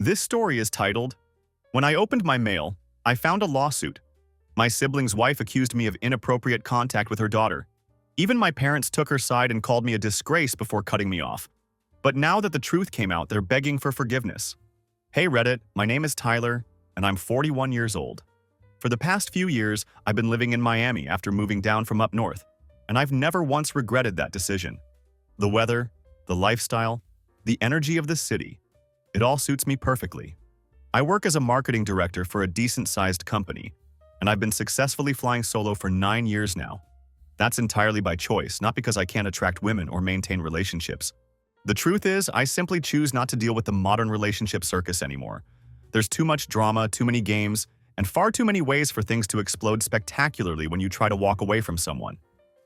This story is titled, When I Opened My Mail, I Found a Lawsuit. My sibling's wife accused me of inappropriate contact with her daughter. Even my parents took her side and called me a disgrace before cutting me off. But now that the truth came out, they're begging for forgiveness. Hey Reddit, my name is Tyler, and I'm 41 years old. For the past few years, I've been living in Miami after moving down from up north, and I've never once regretted that decision. The weather, the lifestyle, the energy of the city, it all suits me perfectly. I work as a marketing director for a decent-sized company, and I've been successfully flying solo for 9 years now. That's entirely by choice, not because I can't attract women or maintain relationships. The truth is, I simply choose not to deal with the modern relationship circus anymore. There's too much drama, too many games, and far too many ways for things to explode spectacularly when you try to walk away from someone.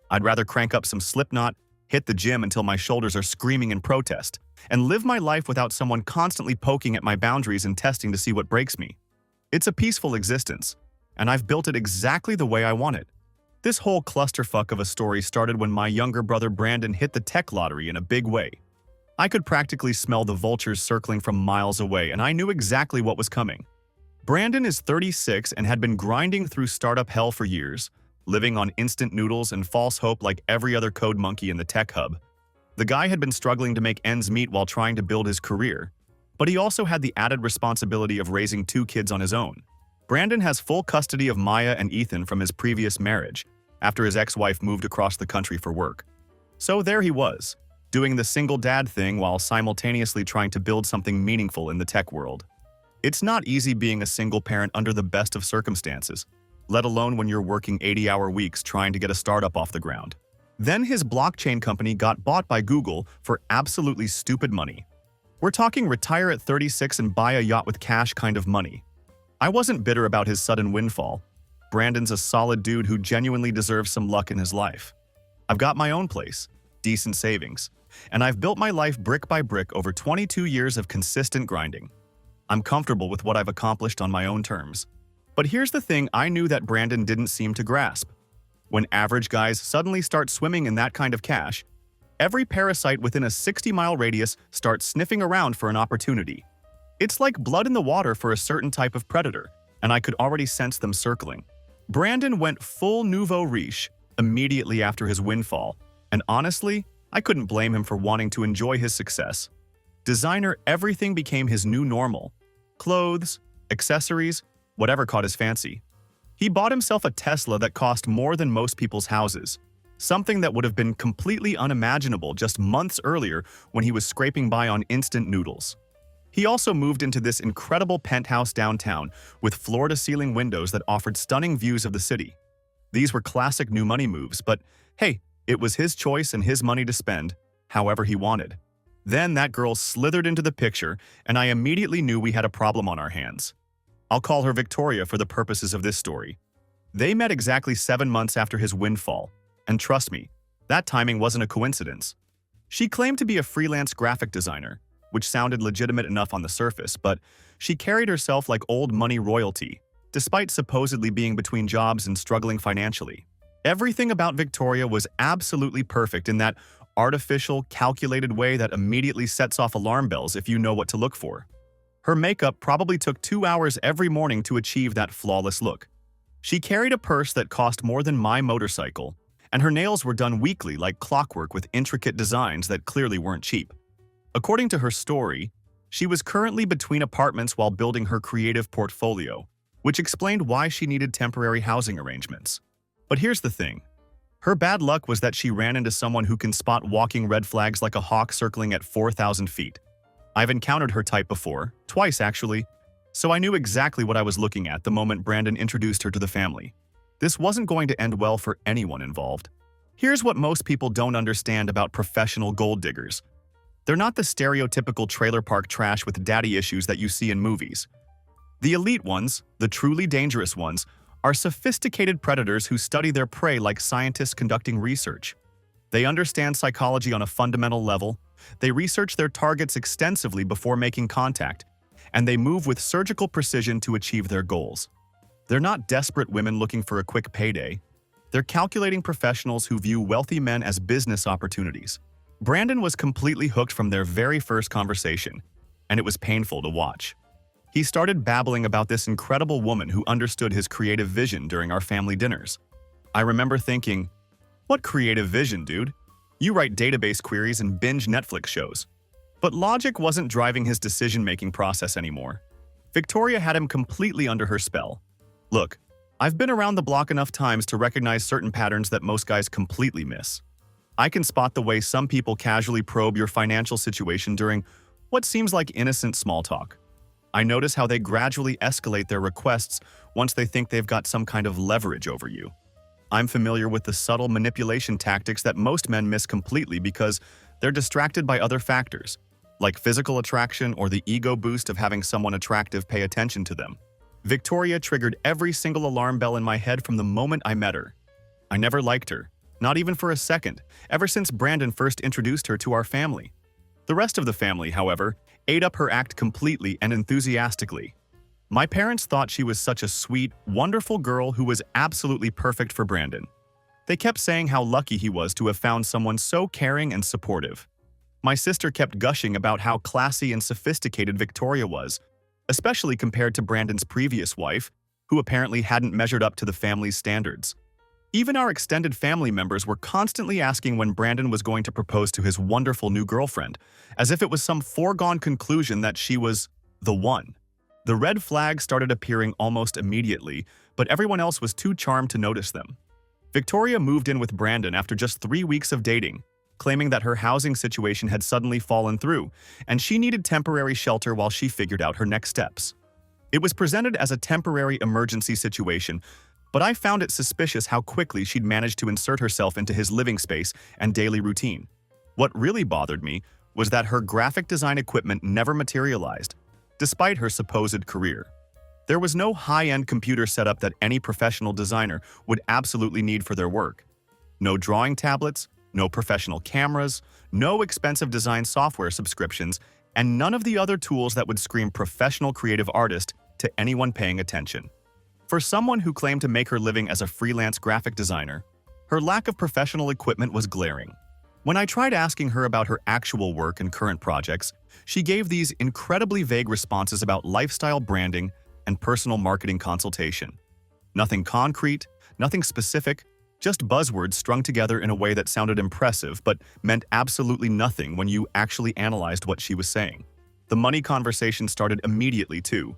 I'd rather crank up some Slipknot, hit the gym until my shoulders are screaming in protest, and live my life without someone constantly poking at my boundaries and testing to see what breaks me. It's a peaceful existence, and I've built it exactly the way I want it. This whole clusterfuck of a story started when my younger brother Brandon hit the tech lottery in a big way. I could practically smell the vultures circling from miles away, and I knew exactly what was coming. Brandon is 36 and had been grinding through startup hell for years, living on instant noodles and false hope like every other code monkey in the tech hub. The guy had been struggling to make ends meet while trying to build his career, but he also had the added responsibility of raising 2 kids on his own. Brandon has full custody of Maya and Ethan from his previous marriage, after his ex-wife moved across the country for work. So there he was, doing the single dad thing while simultaneously trying to build something meaningful in the tech world. It's not easy being a single parent under the best of circumstances, let alone when you're working 80-hour weeks trying to get a startup off the ground. Then his blockchain company got bought by Google for absolutely stupid money. We're talking retire at 36 and buy a yacht with cash kind of money. I wasn't bitter about his sudden windfall. Brandon's a solid dude who genuinely deserves some luck in his life. I've got my own place, decent savings, and I've built my life brick by brick over 22 years of consistent grinding. I'm comfortable with what I've accomplished on my own terms. But here's the thing I knew that Brandon didn't seem to grasp. When average guys suddenly start swimming in that kind of cash, every parasite within a 60-mile radius starts sniffing around for an opportunity. It's like blood in the water for a certain type of predator, and I could already sense them circling. Brandon went full nouveau riche immediately after his windfall, and honestly, I couldn't blame him for wanting to enjoy his success. Designer everything became his new normal. Clothes, accessories, whatever caught his fancy. He bought himself a Tesla that cost more than most people's houses, something that would have been completely unimaginable just months earlier when he was scraping by on instant noodles. He also moved into this incredible penthouse downtown with floor-to-ceiling windows that offered stunning views of the city. These were classic new money moves, but hey, it was his choice and his money to spend, however he wanted. Then that girl slithered into the picture, and I immediately knew we had a problem on our hands. I'll call her Victoria for the purposes of this story. They met exactly 7 months after his windfall, and trust me, that timing wasn't a coincidence. She claimed to be a freelance graphic designer, which sounded legitimate enough on the surface, but she carried herself like old money royalty, despite supposedly being between jobs and struggling financially. Everything about Victoria was absolutely perfect in that artificial, calculated way that immediately sets off alarm bells if you know what to look for. Her makeup probably took 2 hours every morning to achieve that flawless look. She carried a purse that cost more than my motorcycle, and her nails were done weekly like clockwork with intricate designs that clearly weren't cheap. According to her story, she was currently between apartments while building her creative portfolio, which explained why she needed temporary housing arrangements. But here's the thing. Her bad luck was that she ran into someone who can spot walking red flags like a hawk circling at 4,000 feet. I've encountered her type before, twice actually, so I knew exactly what I was looking at the moment Brandon introduced her to the family. This wasn't going to end well for anyone involved. Here's what most people don't understand about professional gold diggers. They're not the stereotypical trailer park trash with daddy issues that you see in movies. The elite ones, the truly dangerous ones, are sophisticated predators who study their prey like scientists conducting research. They understand psychology on a fundamental level, they research their targets extensively before making contact, and they move with surgical precision to achieve their goals. They're not desperate women looking for a quick payday. They're calculating professionals who view wealthy men as business opportunities. Brandon was completely hooked from their very first conversation, and it was painful to watch. He started babbling about this incredible woman who understood his creative vision during our family dinners. I remember thinking, what creative vision, dude? You write database queries and binge Netflix shows. But logic wasn't driving his decision-making process anymore. Victoria had him completely under her spell. Look, I've been around the block enough times to recognize certain patterns that most guys completely miss. I can spot the way some people casually probe your financial situation during what seems like innocent small talk. I notice how they gradually escalate their requests once they think they've got some kind of leverage over you. I'm familiar with the subtle manipulation tactics that most men miss completely because they're distracted by other factors, like physical attraction or the ego boost of having someone attractive pay attention to them. Victoria triggered every single alarm bell in my head from the moment I met her. I never liked her, not even for a second, ever since Brandon first introduced her to our family. The rest of the family, however, ate up her act completely and enthusiastically. My parents thought she was such a sweet, wonderful girl who was absolutely perfect for Brandon. They kept saying how lucky he was to have found someone so caring and supportive. My sister kept gushing about how classy and sophisticated Victoria was, especially compared to Brandon's previous wife, who apparently hadn't measured up to the family's standards. Even our extended family members were constantly asking when Brandon was going to propose to his wonderful new girlfriend, as if it was some foregone conclusion that she was the one. The red flags started appearing almost immediately, but everyone else was too charmed to notice them. Victoria moved in with Brandon after just 3 weeks of dating, claiming that her housing situation had suddenly fallen through, and she needed temporary shelter while she figured out her next steps. It was presented as a temporary emergency situation, but I found it suspicious how quickly she'd managed to insert herself into his living space and daily routine. What really bothered me was that her graphic design equipment never materialized, despite her supposed career. There was no high-end computer setup that any professional designer would absolutely need for their work. No drawing tablets, no professional cameras, no expensive design software subscriptions, and none of the other tools that would scream professional creative artist to anyone paying attention. For someone who claimed to make her living as a freelance graphic designer, her lack of professional equipment was glaring. When I tried asking her about her actual work and current projects, she gave these incredibly vague responses about lifestyle branding and personal marketing consultation. Nothing concrete, nothing specific, just buzzwords strung together in a way that sounded impressive but meant absolutely nothing when you actually analyzed what she was saying. The money conversation started immediately too,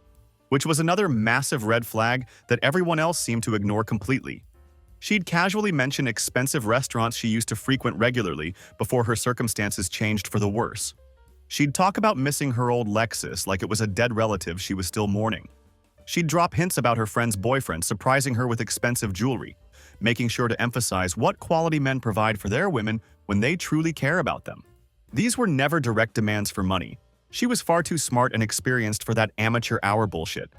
which was another massive red flag that everyone else seemed to ignore completely. She'd casually mention expensive restaurants she used to frequent regularly before her circumstances changed for the worse. She'd talk about missing her old Lexus like it was a dead relative she was still mourning. She'd drop hints about her friend's boyfriend surprising her with expensive jewelry, making sure to emphasize what quality men provide for their women when they truly care about them. These were never direct demands for money. She was far too smart and experienced for that amateur hour bullshit.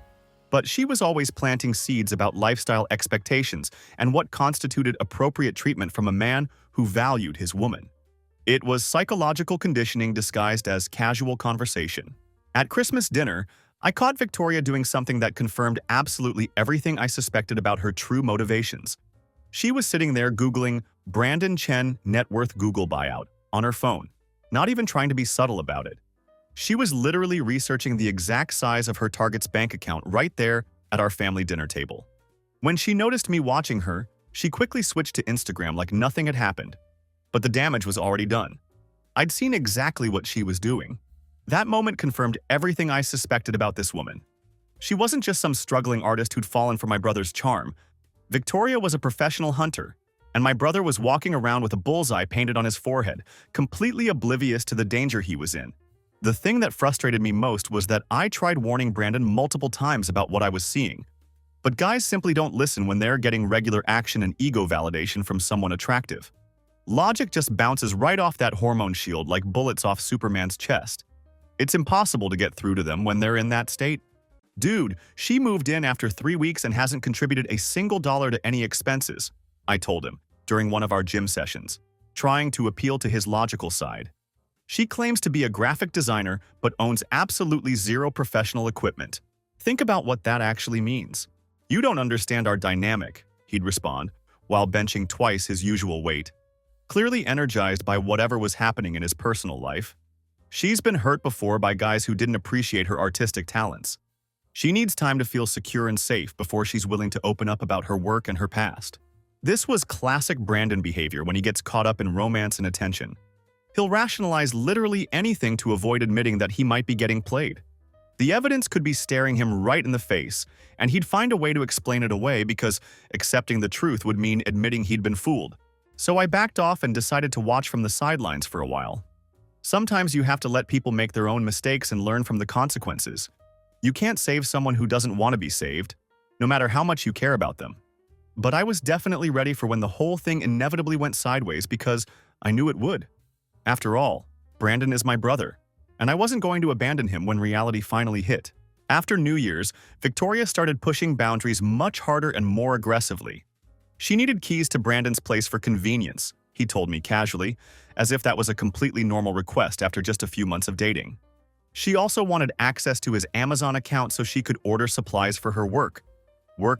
But she was always planting seeds about lifestyle expectations and what constituted appropriate treatment from a man who valued his woman. It was psychological conditioning disguised as casual conversation. At Christmas dinner, I caught Victoria doing something that confirmed absolutely everything I suspected about her true motivations. She was sitting there Googling Brandon Chen net worth Google buyout on her phone, not even trying to be subtle about it. She was literally researching the exact size of her target's bank account right there at our family dinner table. When she noticed me watching her, she quickly switched to Instagram like nothing had happened. But the damage was already done. I'd seen exactly what she was doing. That moment confirmed everything I suspected about this woman. She wasn't just some struggling artist who'd fallen for my brother's charm. Victoria was a professional hunter, and my brother was walking around with a bullseye painted on his forehead, completely oblivious to the danger he was in. The thing that frustrated me most was that I tried warning Brandon multiple times about what I was seeing. But guys simply don't listen when they're getting regular action and ego validation from someone attractive. Logic just bounces right off that hormone shield like bullets off Superman's chest. It's impossible to get through to them when they're in that state. Dude, she moved in after 3 weeks and hasn't contributed a single dollar to any expenses, I told him during one of our gym sessions, trying to appeal to his logical side. She claims to be a graphic designer but owns absolutely zero professional equipment. Think about what that actually means. You don't understand our dynamic, he'd respond, while benching twice his usual weight, clearly energized by whatever was happening in his personal life. She's been hurt before by guys who didn't appreciate her artistic talents. She needs time to feel secure and safe before she's willing to open up about her work and her past. This was classic Brandon behavior when he gets caught up in romance and attention. He'll rationalize literally anything to avoid admitting that he might be getting played. The evidence could be staring him right in the face, and he'd find a way to explain it away because accepting the truth would mean admitting he'd been fooled. So I backed off and decided to watch from the sidelines for a while. Sometimes you have to let people make their own mistakes and learn from the consequences. You can't save someone who doesn't want to be saved, no matter how much you care about them. But I was definitely ready for when the whole thing inevitably went sideways because I knew it would. After all, Brandon is my brother, and I wasn't going to abandon him when reality finally hit. After New Year's, Victoria started pushing boundaries much harder and more aggressively. She needed keys to Brandon's place for convenience, he told me casually, as if that was a completely normal request after just a few months of dating. She also wanted access to his Amazon account so she could order supplies for her work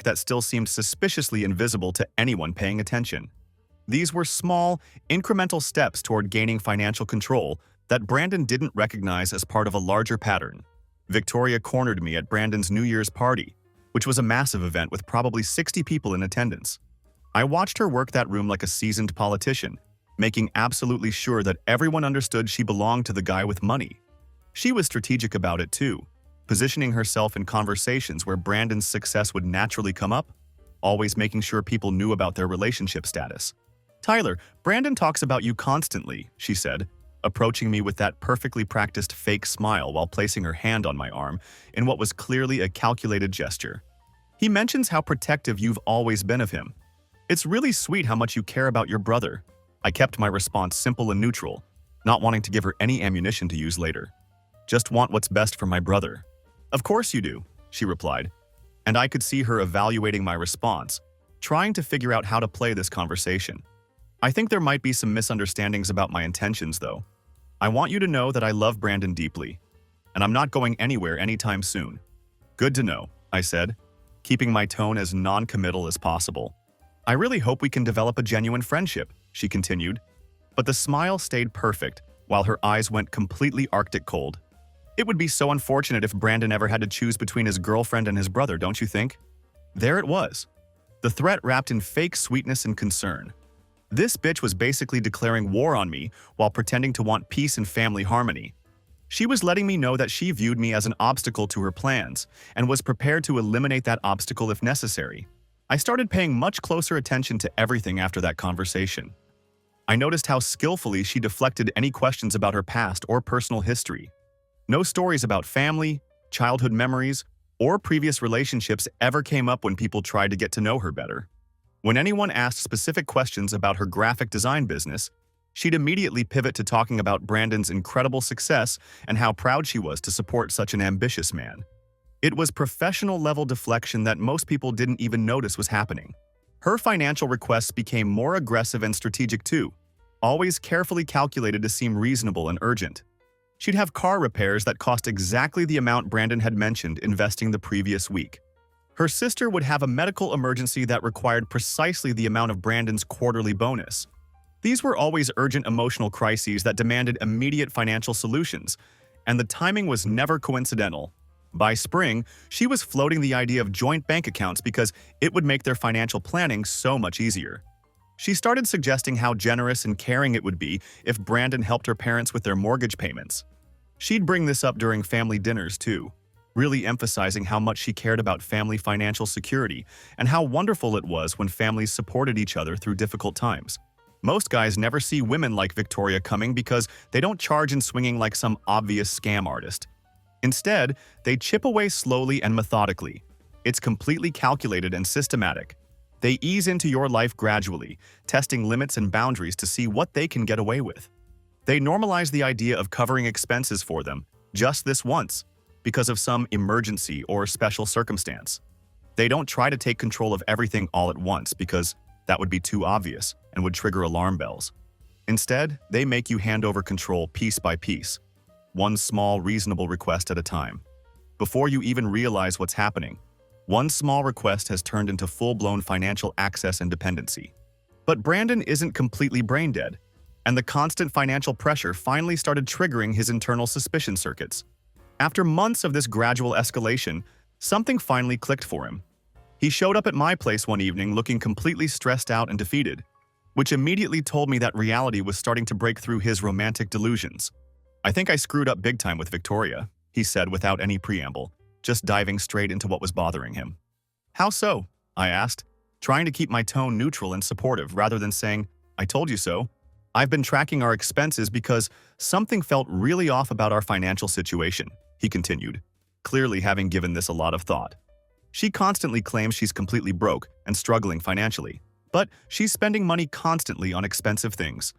that still seemed suspiciously invisible to anyone paying attention. These were small, incremental steps toward gaining financial control that Brandon didn't recognize as part of a larger pattern. Victoria cornered me at Brandon's New Year's party, which was a massive event with probably 60 people in attendance. I watched her work that room like a seasoned politician, making absolutely sure that everyone understood she belonged to the guy with money. She was strategic about it too, positioning herself in conversations where Brandon's success would naturally come up, always making sure people knew about their relationship status. "Tyler, Brandon talks about you constantly," she said, approaching me with that perfectly practiced fake smile while placing her hand on my arm in what was clearly a calculated gesture. "He mentions how protective you've always been of him. It's really sweet how much you care about your brother." I kept my response simple and neutral, not wanting to give her any ammunition to use later. "Just want what's best for my brother." "Of course you do," she replied, and I could see her evaluating my response, trying to figure out how to play this conversation. "I think there might be some misunderstandings about my intentions, though. I want you to know that I love Brandon deeply, and I'm not going anywhere anytime soon." "Good to know," I said, keeping my tone as non-committal as possible. "I really hope we can develop a genuine friendship," she continued, but the smile stayed perfect while her eyes went completely Arctic cold. "It would be so unfortunate if Brandon ever had to choose between his girlfriend and his brother, don't you think?" There it was, the threat wrapped in fake sweetness and concern. This bitch was basically declaring war on me while pretending to want peace and family harmony. She was letting me know that she viewed me as an obstacle to her plans and was prepared to eliminate that obstacle if necessary. I started paying much closer attention to everything after that conversation. I noticed how skillfully she deflected any questions about her past or personal history. No stories about family, childhood memories, or previous relationships ever came up when people tried to get to know her better. When anyone asked specific questions about her graphic design business, she'd immediately pivot to talking about Brandon's incredible success and how proud she was to support such an ambitious man. It was professional-level deflection that most people didn't even notice was happening. Her financial requests became more aggressive and strategic too, always carefully calculated to seem reasonable and urgent. She'd have car repairs that cost exactly the amount Brandon had mentioned investing the previous week. Her sister would have a medical emergency that required precisely the amount of Brandon's quarterly bonus. These were always urgent emotional crises that demanded immediate financial solutions, and the timing was never coincidental. By spring, she was floating the idea of joint bank accounts because it would make their financial planning so much easier. She started suggesting how generous and caring it would be if Brandon helped her parents with their mortgage payments. She'd bring this up during family dinners too, really emphasizing how much she cared about family financial security and how wonderful it was when families supported each other through difficult times. Most guys never see women like Victoria coming because they don't charge in swinging like some obvious scam artist. Instead, they chip away slowly and methodically. It's completely calculated and systematic. They ease into your life gradually, testing limits and boundaries to see what they can get away with. They normalize the idea of covering expenses for them, just this once, because of some emergency or special circumstance. They don't try to take control of everything all at once because that would be too obvious and would trigger alarm bells. Instead, they make you hand over control piece by piece, one small, reasonable request at a time. Before you even realize what's happening, one small request has turned into full-blown financial access and dependency. But Brandon isn't completely brain-dead, and the constant financial pressure finally started triggering his internal suspicion circuits. After months of this gradual escalation, Something finally clicked for him. He showed up at my place one evening looking completely stressed out and defeated, which immediately told me that reality was starting to break through his romantic delusions. "I think I screwed up big time with Victoria," he said without any preamble, just diving straight into what was bothering him. "How so?" I asked, trying to keep my tone neutral and supportive rather than saying, "I told you so." "I've been tracking our expenses because something felt really off about our financial situation," he continued, clearly having given this a lot of thought. "She constantly claims she's completely broke and struggling financially, but she's spending money constantly on expensive things.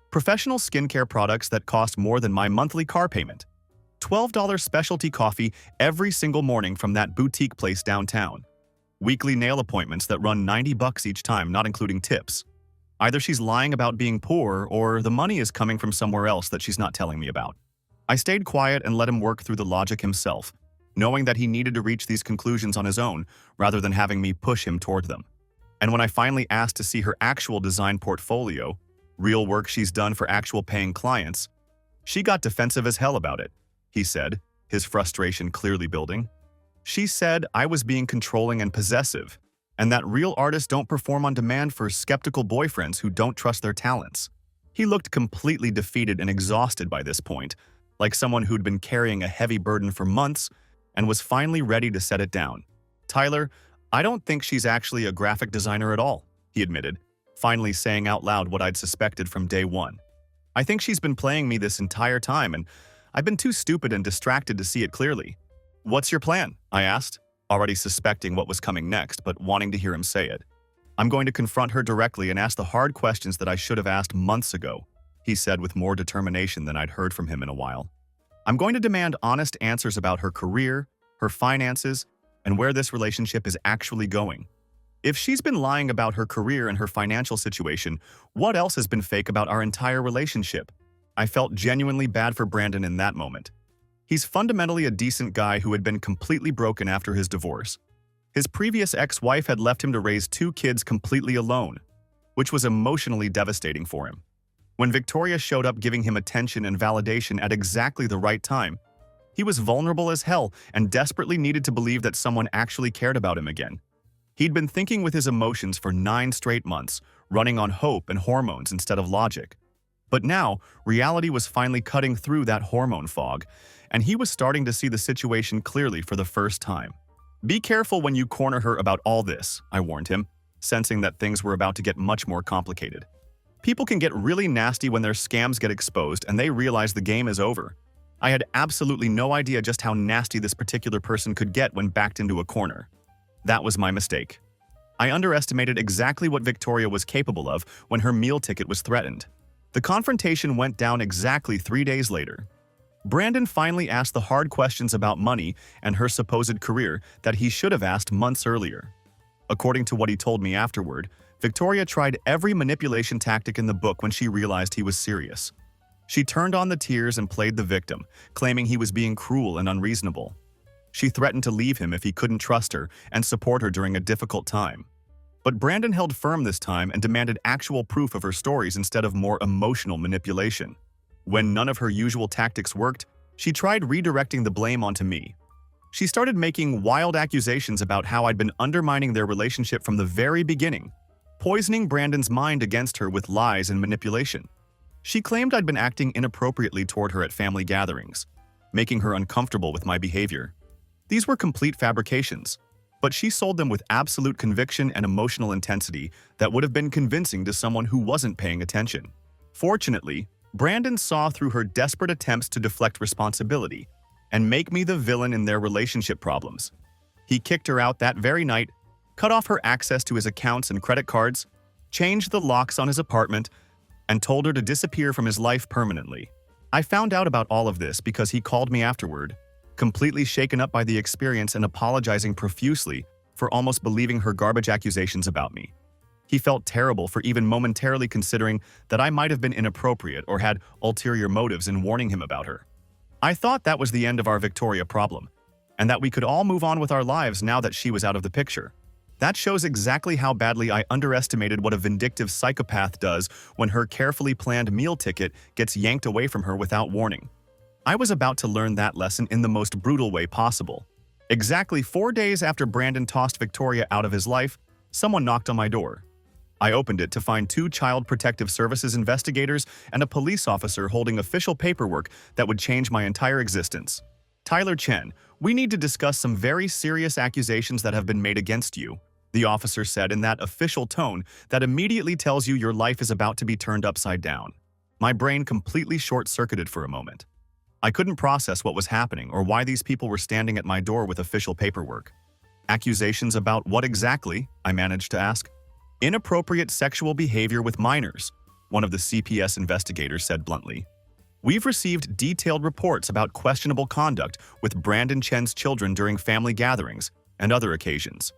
Professional skincare products that cost more than my monthly car payment. $12 specialty coffee every single morning from that boutique place downtown. Weekly nail appointments that run $90 each time, not including tips. Either she's lying about being poor or the money is coming from somewhere else that she's not telling me about." I stayed quiet and let him work through the logic himself, knowing that he needed to reach these conclusions on his own rather than having me push him toward them. And when I finally asked to see her actual design portfolio, real work she's done for actual paying clients, she got defensive as hell about it, he said, his frustration clearly building. She said I was being controlling and possessive, and that real artists don't perform on demand for skeptical boyfriends who don't trust their talents. He looked completely defeated and exhausted by this point, like someone who'd been carrying a heavy burden for months and was finally ready to set it down. "Tyler, I don't think she's actually a graphic designer at all," he admitted, finally saying out loud what I'd suspected from day one. "I think she's been playing me this entire time, and I've been too stupid and distracted to see it clearly." "What's your plan?" I asked, already suspecting what was coming next, but wanting to hear him say it. "I'm going to confront her directly and ask the hard questions that I should have asked months ago," he said with more determination than I'd heard from him in a while. "I'm going to demand honest answers about her career, her finances, and where this relationship is actually going. If she's been lying about her career and her financial situation, what else has been fake about our entire relationship?" I felt genuinely bad for Brandon in that moment. He's fundamentally a decent guy who had been completely broken after his divorce. His previous ex-wife had left him to raise 2 kids completely alone, which was emotionally devastating for him. When Victoria showed up giving him attention and validation at exactly the right time, he was vulnerable as hell and desperately needed to believe that someone actually cared about him again. He'd been thinking with his emotions for 9 straight months, running on hope and hormones instead of logic. But now, reality was finally cutting through that hormone fog, and he was starting to see the situation clearly for the first time. "Be careful when you corner her about all this," I warned him, sensing that things were about to get much more complicated. "People can get really nasty when their scams get exposed and they realize the game is over." I had absolutely no idea just how nasty this particular person could get when backed into a corner. That was my mistake. I underestimated exactly what Victoria was capable of when her meal ticket was threatened. The confrontation went down exactly 3 days later. Brandon finally asked the hard questions about money and her supposed career that he should have asked months earlier. According to what he told me afterward, Victoria tried every manipulation tactic in the book when she realized he was serious. She turned on the tears and played the victim, claiming he was being cruel and unreasonable. She threatened to leave him if he couldn't trust her and support her during a difficult time. But Brandon held firm this time and demanded actual proof of her stories instead of more emotional manipulation. When none of her usual tactics worked, she tried redirecting the blame onto me. She started making wild accusations about how I'd been undermining their relationship from the very beginning, poisoning Brandon's mind against her with lies and manipulation. She claimed I'd been acting inappropriately toward her at family gatherings, making her uncomfortable with my behavior. These were complete fabrications, but she sold them with absolute conviction and emotional intensity that would have been convincing to someone who wasn't paying attention. Fortunately, Brandon saw through her desperate attempts to deflect responsibility and make me the villain in their relationship problems. He kicked her out that very night, cut off her access to his accounts and credit cards, changed the locks on his apartment, and told her to disappear from his life permanently. I found out about all of this because he called me afterward, completely shaken up by the experience and apologizing profusely for almost believing her garbage accusations about me. He felt terrible for even momentarily considering that I might have been inappropriate or had ulterior motives in warning him about her. I thought that was the end of our Victoria problem, and that we could all move on with our lives now that she was out of the picture. That shows exactly how badly I underestimated what a vindictive psychopath does when her carefully planned meal ticket gets yanked away from her without warning. I was about to learn that lesson in the most brutal way possible, Exactly 4 days after Brandon tossed Victoria out of his life, someone knocked on my door. I opened it to find 2 Child Protective Services investigators and a police officer holding official paperwork that would change my entire existence. "Tyler Chen, we need to discuss some very serious accusations that have been made against you," the officer said in that official tone that immediately tells you your life is about to be turned upside down. My brain completely short-circuited for a moment. I couldn't process what was happening or why these people were standing at my door with official paperwork. "Accusations about what exactly?" I managed to ask. "Inappropriate sexual behavior with minors," one of the CPS investigators said bluntly. "We've received detailed reports about questionable conduct with Brandon Chen's children during family gatherings and other occasions.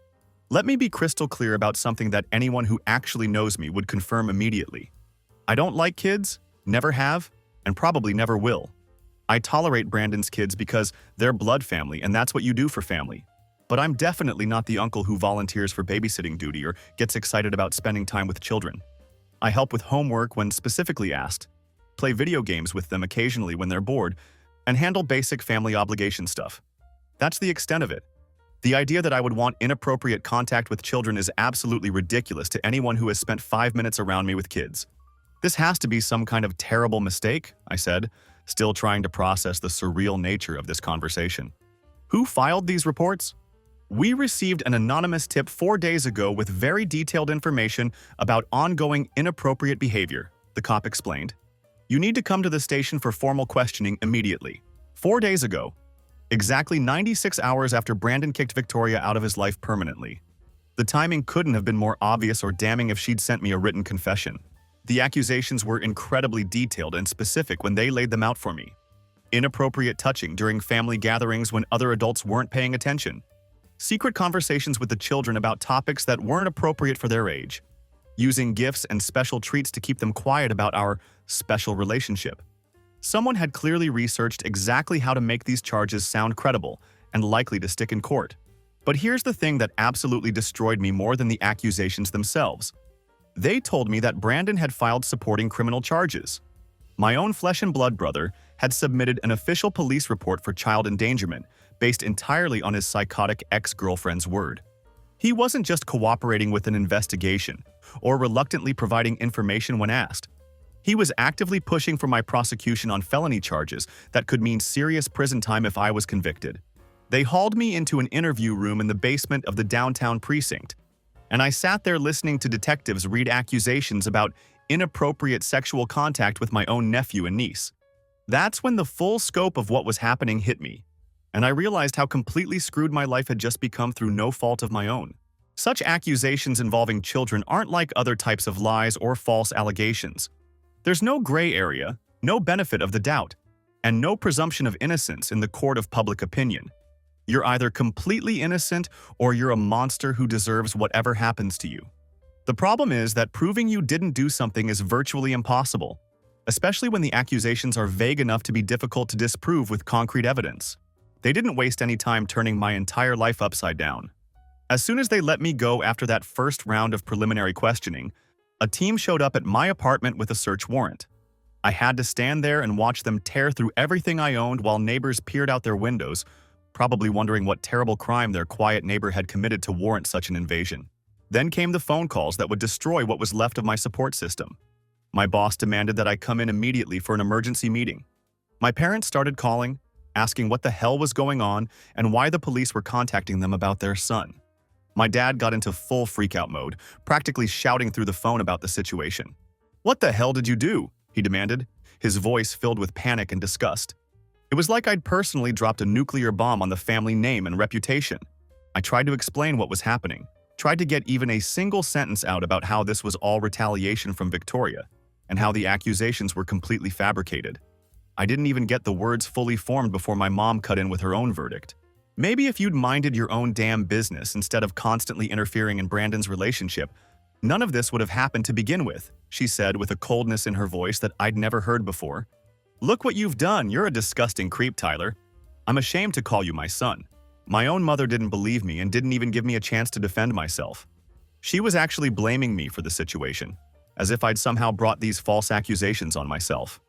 Let me be crystal clear about something that anyone who actually knows me would confirm immediately. I don't like kids, never have, and probably never will. I tolerate Brandon's kids because they're blood family and that's what you do for family. But I'm definitely not the uncle who volunteers for babysitting duty or gets excited about spending time with children. I help with homework when specifically asked, play video games with them occasionally when they're bored, and handle basic family obligation stuff. That's the extent of it. The idea that I would want inappropriate contact with children is absolutely ridiculous to anyone who has spent 5 minutes around me with kids. This has to be some kind of terrible mistake," I said, still trying to process the surreal nature of this conversation. "Who filed these reports?" "We received an anonymous tip 4 days ago with very detailed information about ongoing inappropriate behavior," the cop explained. "You need to come to the station for formal questioning immediately." 4 days ago. Exactly 96 hours after Brandon kicked Victoria out of his life permanently. The timing couldn't have been more obvious or damning if she'd sent me a written confession. The accusations were incredibly detailed and specific when they laid them out for me. Inappropriate touching during family gatherings when other adults weren't paying attention. Secret conversations with the children about topics that weren't appropriate for their age. Using gifts and special treats to keep them quiet about our special relationship. Someone had clearly researched exactly how to make these charges sound credible and likely to stick in court. But here's the thing that absolutely destroyed me more than the accusations themselves. They told me that Brandon had filed supporting criminal charges. My own flesh and blood brother had submitted an official police report for child endangerment based entirely on his psychotic ex-girlfriend's word. He wasn't just cooperating with an investigation or reluctantly providing information when asked. He was actively pushing for my prosecution on felony charges that could mean serious prison time if I was convicted. They hauled me into an interview room in the basement of the downtown precinct, and I sat there listening to detectives read accusations about inappropriate sexual contact with my own nephew and niece. That's when the full scope of what was happening hit me, and I realized how completely screwed my life had just become through no fault of my own. Such accusations involving children aren't like other types of lies or false allegations. There's no gray area, no benefit of the doubt, and no presumption of innocence in the court of public opinion. You're either completely innocent or you're a monster who deserves whatever happens to you. The problem is that proving you didn't do something is virtually impossible, especially when the accusations are vague enough to be difficult to disprove with concrete evidence. They didn't waste any time turning my entire life upside down. As soon as they let me go after that first round of preliminary questioning, a team showed up at my apartment with a search warrant. I had to stand there and watch them tear through everything I owned while neighbors peered out their windows, probably wondering what terrible crime their quiet neighbor had committed to warrant such an invasion. Then came the phone calls that would destroy what was left of my support system. My boss demanded that I come in immediately for an emergency meeting. My parents started calling, asking what the hell was going on and why the police were contacting them about their son. My dad got into full freakout mode, practically shouting through the phone about the situation. "What the hell did you do?" he demanded, his voice filled with panic and disgust. It was like I'd personally dropped a nuclear bomb on the family name and reputation. I tried to explain what was happening, tried to get even a single sentence out about how this was all retaliation from Victoria, and how the accusations were completely fabricated. I didn't even get the words fully formed before my mom cut in with her own verdict. "Maybe if you'd minded your own damn business instead of constantly interfering in Brandon's relationship, none of this would have happened to begin with," she said with a coldness in her voice that I'd never heard before. "Look what you've done. You're a disgusting creep, Tyler. I'm ashamed to call you my son." My own mother didn't believe me and didn't even give me a chance to defend myself. She was actually blaming me for the situation, as if I'd somehow brought these false accusations on myself.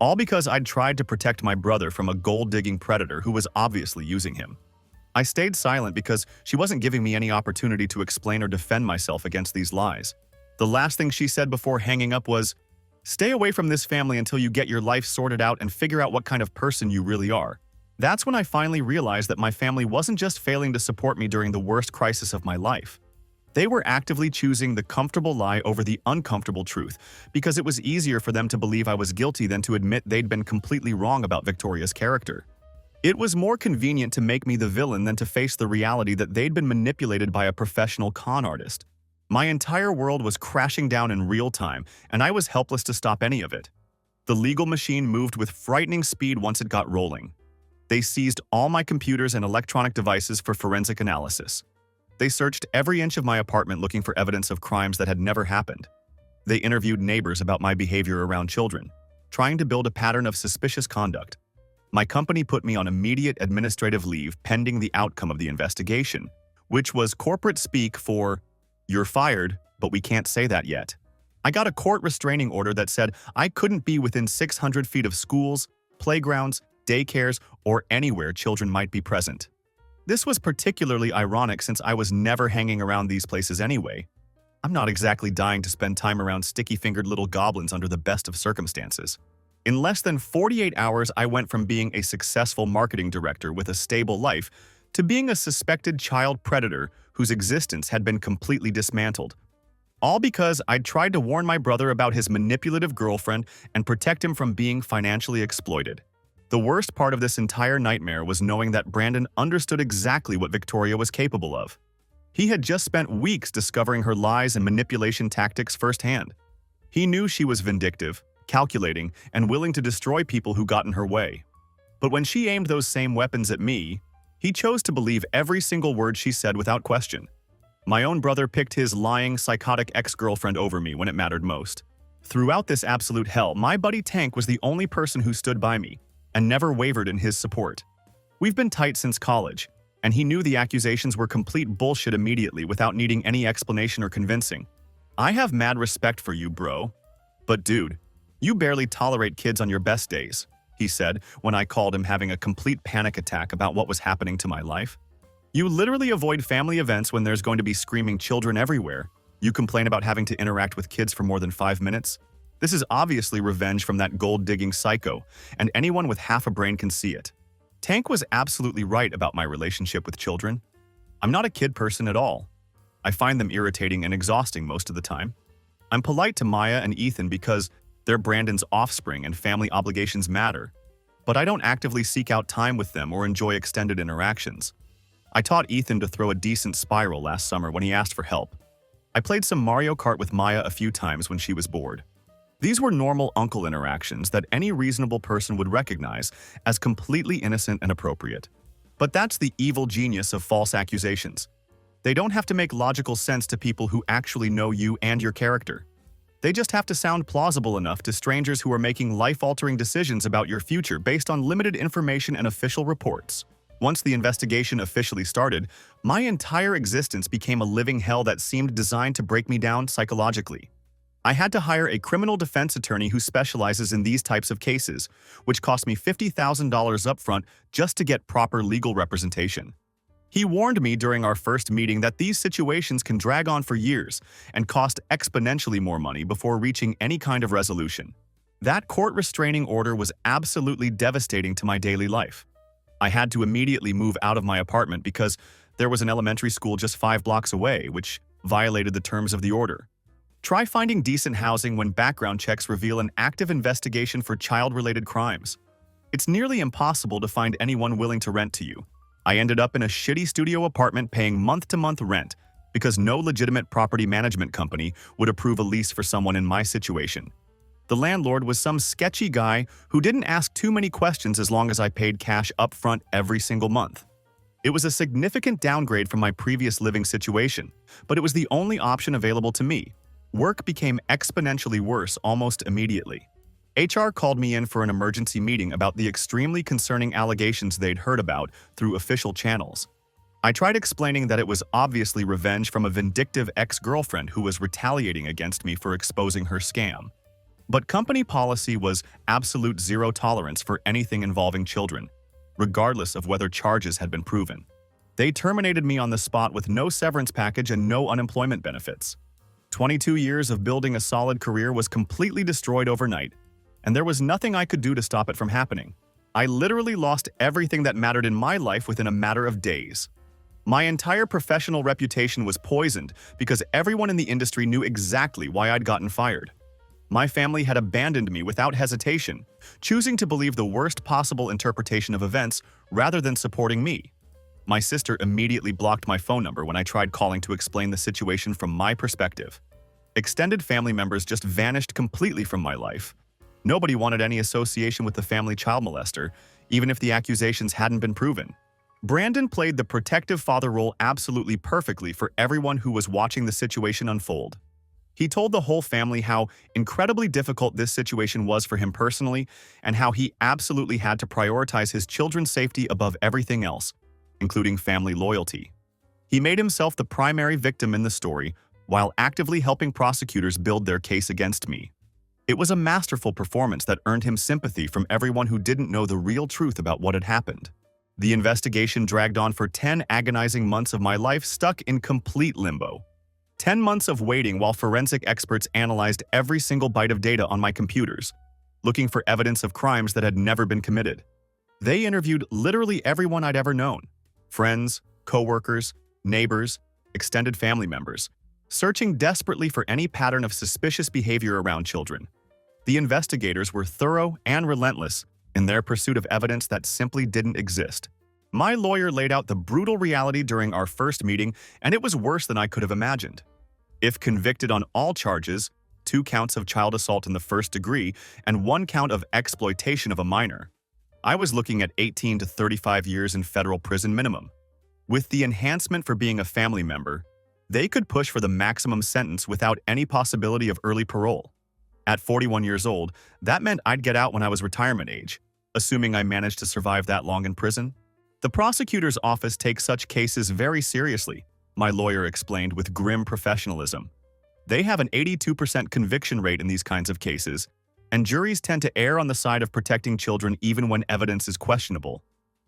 All because I'd tried to protect my brother from a gold-digging predator who was obviously using him. I stayed silent because she wasn't giving me any opportunity to explain or defend myself against these lies. The last thing she said before hanging up was, "Stay away from this family until you get your life sorted out and figure out what kind of person you really are." That's when I finally realized that my family wasn't just failing to support me during the worst crisis of my life. They were actively choosing the comfortable lie over the uncomfortable truth because it was easier for them to believe I was guilty than to admit they'd been completely wrong about Victoria's character. It was more convenient to make me the villain than to face the reality that they'd been manipulated by a professional con artist. My entire world was crashing down in real time, and I was helpless to stop any of it. The legal machine moved with frightening speed once it got rolling. They seized all my computers and electronic devices for forensic analysis. They searched every inch of my apartment looking for evidence of crimes that had never happened. They interviewed neighbors about my behavior around children, trying to build a pattern of suspicious conduct. My company put me on immediate administrative leave pending the outcome of the investigation, which was corporate speak for, "You're fired, but we can't say that yet." I got a court restraining order that said I couldn't be within 600 feet of schools, playgrounds, daycares, or anywhere children might be present. This was particularly ironic since I was never hanging around these places anyway. I'm not exactly dying to spend time around sticky-fingered little goblins under the best of circumstances. In less than 48 hours, I went from being a successful marketing director with a stable life to being a suspected child predator whose existence had been completely dismantled. All because I'd tried to warn my brother about his manipulative girlfriend and protect him from being financially exploited. The worst part of this entire nightmare was knowing that Brandon understood exactly what Victoria was capable of. He had just spent weeks discovering her lies and manipulation tactics firsthand. He knew she was vindictive, calculating, and willing to destroy people who got in her way. But when she aimed those same weapons at me, he chose to believe every single word she said without question. My own brother picked his lying, psychotic ex-girlfriend over me when it mattered most. Throughout this absolute hell, my buddy Tank was the only person who stood by me and never wavered in his support. We've been tight since college, and he knew the accusations were complete bullshit immediately without needing any explanation or convincing. "I have mad respect for you, bro. But dude, you barely tolerate kids on your best days," he said when I called him having a complete panic attack about what was happening to my life. "You literally avoid family events when there's going to be screaming children everywhere. You complain about having to interact with kids for more than 5 minutes. This is obviously revenge from that gold-digging psycho, and anyone with half a brain can see it." Tank was absolutely right about my relationship with children. I'm not a kid person at all. I find them irritating and exhausting most of the time. I'm polite to Maya and Ethan because they're Brandon's offspring and family obligations matter, but I don't actively seek out time with them or enjoy extended interactions. I taught Ethan to throw a decent spiral last summer when he asked for help. I played some Mario Kart with Maya a few times when she was bored. These were normal uncle interactions that any reasonable person would recognize as completely innocent and appropriate. But that's the evil genius of false accusations. They don't have to make logical sense to people who actually know you and your character. They just have to sound plausible enough to strangers who are making life-altering decisions about your future based on limited information and official reports. Once the investigation officially started, my entire existence became a living hell that seemed designed to break me down psychologically. I had to hire a criminal defense attorney who specializes in these types of cases, which cost me $50,000 upfront just to get proper legal representation. He warned me during our first meeting that these situations can drag on for years and cost exponentially more money before reaching any kind of resolution. That court restraining order was absolutely devastating to my daily life. I had to immediately move out of my apartment because there was an elementary school just 5 blocks away, which violated the terms of the order. Try finding decent housing when background checks reveal an active investigation for child-related crimes. It's nearly impossible to find anyone willing to rent to you. I ended up in a shitty studio apartment paying month-to-month rent because no legitimate property management company would approve a lease for someone in my situation. The landlord was some sketchy guy who didn't ask too many questions as long as I paid cash up front every single month. It was a significant downgrade from my previous living situation, but it was the only option available to me. Work became exponentially worse almost immediately. HR called me in for an emergency meeting about the extremely concerning allegations they'd heard about through official channels. I tried explaining that it was obviously revenge from a vindictive ex-girlfriend who was retaliating against me for exposing her scam. But company policy was absolute zero tolerance for anything involving children, regardless of whether charges had been proven. They terminated me on the spot with no severance package and no unemployment benefits. 22 years of building a solid career was completely destroyed overnight, and there was nothing I could do to stop it from happening. I literally lost everything that mattered in my life within a matter of days. My entire professional reputation was poisoned because everyone in the industry knew exactly why I'd gotten fired. My family had abandoned me without hesitation, choosing to believe the worst possible interpretation of events rather than supporting me. My sister immediately blocked my phone number when I tried calling to explain the situation from my perspective. Extended family members just vanished completely from my life. Nobody wanted any association with the family child molester, even if the accusations hadn't been proven. Brandon played the protective father role absolutely perfectly for everyone who was watching the situation unfold. He told the whole family how incredibly difficult this situation was for him personally and how he absolutely had to prioritize his children's safety above everything else, including family loyalty. He made himself the primary victim in the story while actively helping prosecutors build their case against me. It was a masterful performance that earned him sympathy from everyone who didn't know the real truth about what had happened. The investigation dragged on for 10 agonizing months of my life stuck in complete limbo. 10 months of waiting while forensic experts analyzed every single byte of data on my computers, looking for evidence of crimes that had never been committed. They interviewed literally everyone I'd ever known: friends, coworkers, neighbors, extended family members, searching desperately for any pattern of suspicious behavior around children. The investigators were thorough and relentless in their pursuit of evidence that simply didn't exist. My lawyer laid out the brutal reality during our first meeting, and it was worse than I could have imagined. If convicted on all charges, 2 counts of child assault in the first degree and 1 count of exploitation of a minor, I was looking at 18 to 35 years in federal prison minimum. With the enhancement for being a family member, they could push for the maximum sentence without any possibility of early parole. At 41 years old, that meant I'd get out when I was retirement age, assuming I managed to survive that long in prison. The prosecutor's office takes such cases very seriously, my lawyer explained with grim professionalism. They have an 82% conviction rate in these kinds of cases, and juries tend to err on the side of protecting children even when evidence is questionable.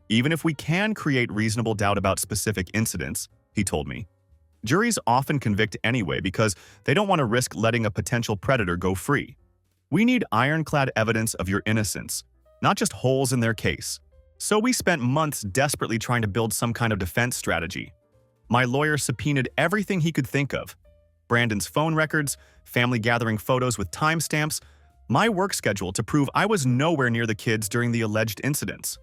Even if we can create reasonable doubt about specific incidents, he told me, juries often convict anyway because they don't want to risk letting a potential predator go free. We need ironclad evidence of your innocence, not just holes in their case. So we spent months desperately trying to build some kind of defense strategy. My lawyer subpoenaed everything he could think of: Brandon's phone records, family gathering photos with timestamps, my work schedule to prove I was nowhere near the kids during the alleged incidents.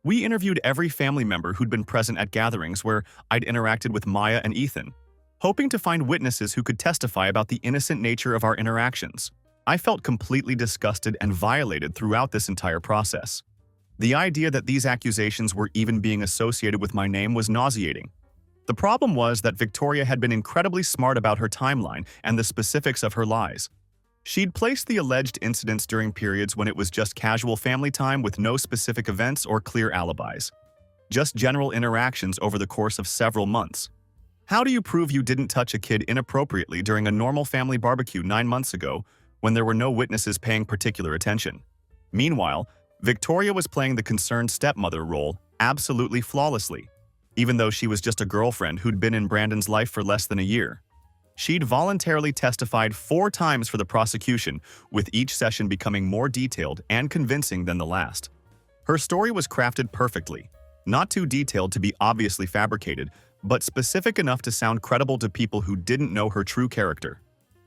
We interviewed every family member who'd been present at gatherings where I'd interacted with Maya and Ethan, hoping to find witnesses who could testify about the innocent nature of our interactions. I felt completely disgusted and violated throughout this entire process. The idea that these accusations were even being associated with my name was nauseating. The problem was that Victoria had been incredibly smart about her timeline and the specifics of her lies. She'd placed the alleged incidents during periods when it was just casual family time with no specific events or clear alibis. Just general interactions over the course of several months. How do you prove you didn't touch a kid inappropriately during a normal family barbecue 9 months ago when there were no witnesses paying particular attention? Meanwhile, Victoria was playing the concerned stepmother role absolutely flawlessly, even though she was just a girlfriend who'd been in Brandon's life for less than a year. She'd voluntarily testified 4 times for the prosecution, with each session becoming more detailed and convincing than the last. Her story was crafted perfectly, not too detailed to be obviously fabricated, but specific enough to sound credible to people who didn't know her true character.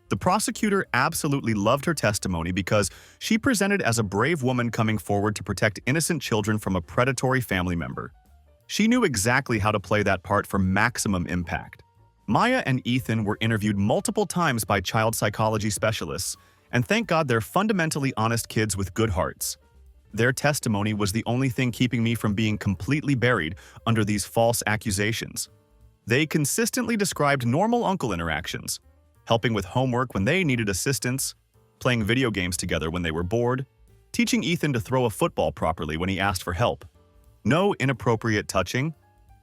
The prosecutor absolutely loved her testimony because she presented as a brave woman coming forward to protect innocent children from a predatory family member. She knew exactly how to play that part for maximum impact. Maya and Ethan were interviewed multiple times by child psychology specialists, and thank God they're fundamentally honest kids with good hearts. Their testimony was the only thing keeping me from being completely buried under these false accusations. They consistently described normal uncle interactions, helping with homework when they needed assistance, playing video games together when they were bored, teaching Ethan to throw a football properly when he asked for help. No inappropriate touching,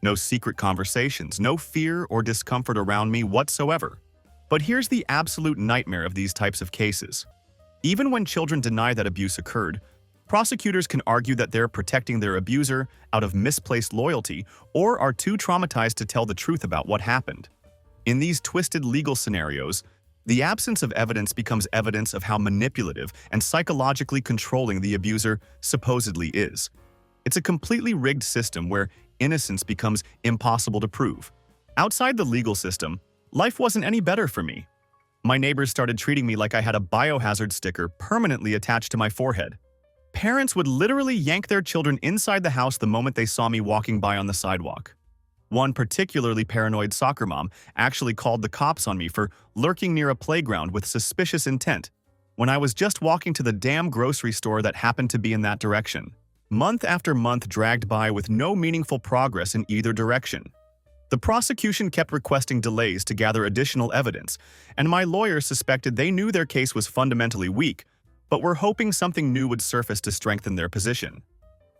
no secret conversations, no fear or discomfort around me whatsoever. But here's the absolute nightmare of these types of cases. Even when children deny that abuse occurred, Prosecutors can argue that they're protecting their abuser out of misplaced loyalty or are too traumatized to tell the truth about what happened. In these twisted legal scenarios, the absence of evidence becomes evidence of how manipulative and psychologically controlling the abuser supposedly is. It's a completely rigged system where innocence becomes impossible to prove. Outside the legal system, life wasn't any better for me. My neighbors started treating me like I had a biohazard sticker permanently attached to my forehead. Parents would literally yank their children inside the house the moment they saw me walking by on the sidewalk. One particularly paranoid soccer mom actually called the cops on me for lurking near a playground with suspicious intent when I was just walking to the damn grocery store that happened to be in that direction. Month after month dragged by with no meaningful progress in either direction. The prosecution kept requesting delays to gather additional evidence, and my lawyers suspected they knew their case was fundamentally weak, but were hoping something new would surface to strengthen their position.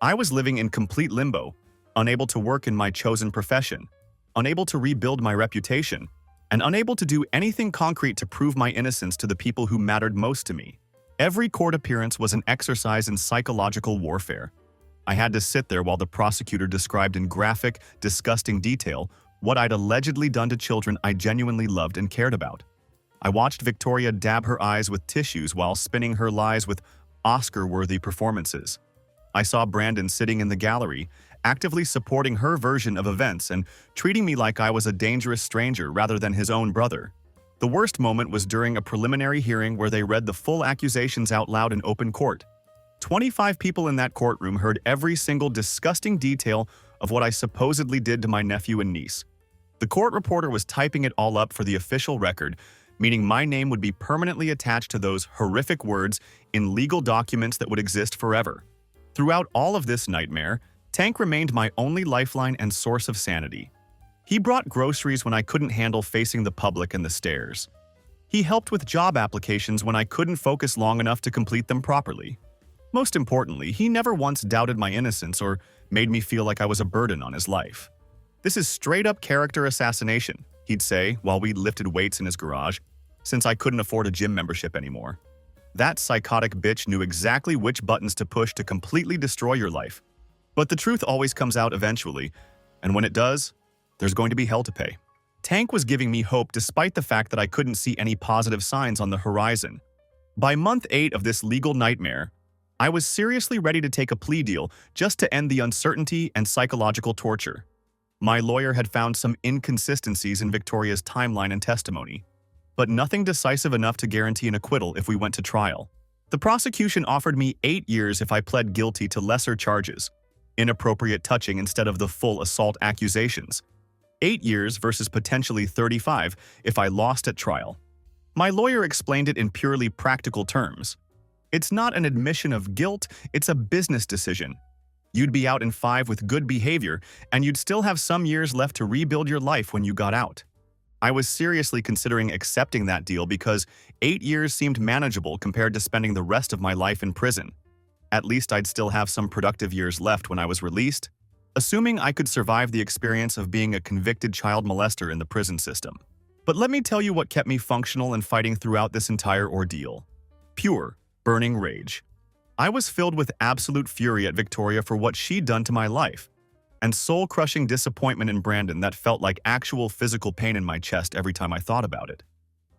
I was living in complete limbo, unable to work in my chosen profession, unable to rebuild my reputation, and unable to do anything concrete to prove my innocence to the people who mattered most to me. Every court appearance was an exercise in psychological warfare. I had to sit there while the prosecutor described in graphic, disgusting detail what I'd allegedly done to children I genuinely loved and cared about. I watched Victoria dab her eyes with tissues while spinning her lies with Oscar-worthy performances. I saw Brandon sitting in the gallery, actively supporting her version of events and treating me like I was a dangerous stranger rather than his own brother. The worst moment was during a preliminary hearing where they read the full accusations out loud in open court. 25 people in that courtroom heard every single disgusting detail of what I supposedly did to my nephew and niece. The court reporter was typing it all up for the official record, meaning my name would be permanently attached to those horrific words in legal documents that would exist forever. Throughout all of this nightmare, Tank remained my only lifeline and source of sanity. He brought groceries when I couldn't handle facing the public and the stairs. He helped with job applications when I couldn't focus long enough to complete them properly. Most importantly, he never once doubted my innocence or made me feel like I was a burden on his life. "This is straight-up character assassination," he'd say while we lifted weights in his garage, since I couldn't afford a gym membership anymore. That psychotic bitch knew exactly which buttons to push to completely destroy your life. But the truth always comes out eventually, and when it does, there's going to be hell to pay. Tank was giving me hope despite the fact that I couldn't see any positive signs on the horizon. By month 8 of this legal nightmare, I was seriously ready to take a plea deal just to end the uncertainty and psychological torture. My lawyer had found some inconsistencies in Victoria's timeline and testimony, but nothing decisive enough to guarantee an acquittal if we went to trial. The prosecution offered me 8 years if I pled guilty to lesser charges, inappropriate touching instead of the full assault accusations. 8 years versus potentially 35 if I lost at trial. My lawyer explained it in purely practical terms. It's not an admission of guilt, it's a business decision. You'd be out in 5 with good behavior, and you'd still have some years left to rebuild your life when you got out. I was seriously considering accepting that deal because 8 years seemed manageable compared to spending the rest of my life in prison. At least I'd still have some productive years left when I was released, assuming I could survive the experience of being a convicted child molester in the prison system. But let me tell you what kept me functional and fighting throughout this entire ordeal. Pure, burning rage. I was filled with absolute fury at Victoria for what she'd done to my life, and soul-crushing disappointment in Brandon that felt like actual physical pain in my chest every time I thought about it.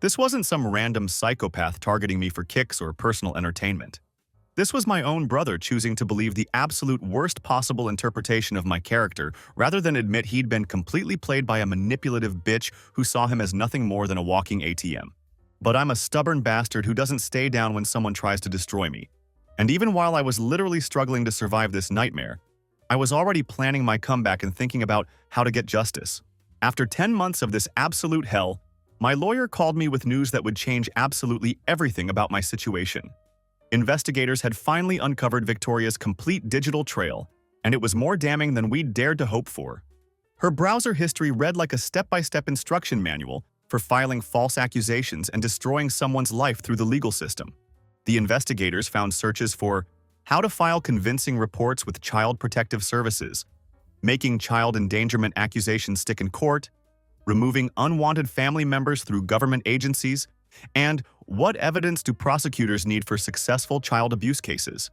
This wasn't some random psychopath targeting me for kicks or personal entertainment. This was my own brother choosing to believe the absolute worst possible interpretation of my character rather than admit he'd been completely played by a manipulative bitch who saw him as nothing more than a walking ATM. But I'm a stubborn bastard who doesn't stay down when someone tries to destroy me. And even while I was literally struggling to survive this nightmare, I was already planning my comeback and thinking about how to get justice. After 10 months of this absolute hell, my lawyer called me with news that would change absolutely everything about my situation. Investigators had finally uncovered Victoria's complete digital trail, and it was more damning than we'd dared to hope for. Her browser history read like a step-by-step instruction manual for filing false accusations and destroying someone's life through the legal system. The investigators found searches for how to file convincing reports with Child Protective Services, making child endangerment accusations stick in court, removing unwanted family members through government agencies, and what evidence do prosecutors need for successful child abuse cases.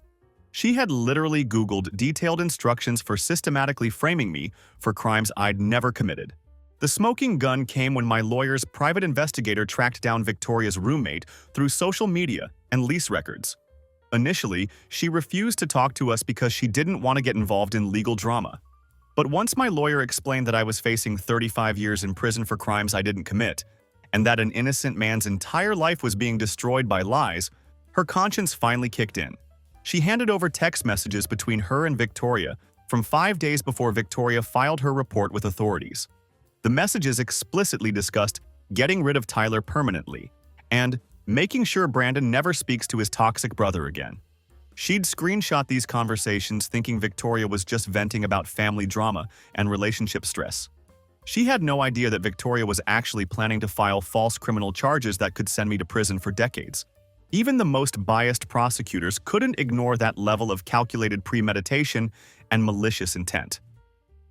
She had literally Googled detailed instructions for systematically framing me for crimes I'd never committed. The smoking gun came when my lawyer's private investigator tracked down Victoria's roommate through social media and lease records. Initially, she refused to talk to us because she didn't want to get involved in legal drama. But once my lawyer explained that I was facing 35 years in prison for crimes I didn't commit, and that an innocent man's entire life was being destroyed by lies, her conscience finally kicked in. She handed over text messages between her and Victoria from 5 days before Victoria filed her report with authorities. The messages explicitly discussed getting rid of Tyler permanently and making sure Brandon never speaks to his toxic brother again. She'd screenshot these conversations thinking Victoria was just venting about family drama and relationship stress. She had no idea that Victoria was actually planning to file false criminal charges that could send me to prison for decades. Even the most biased prosecutors couldn't ignore that level of calculated premeditation and malicious intent.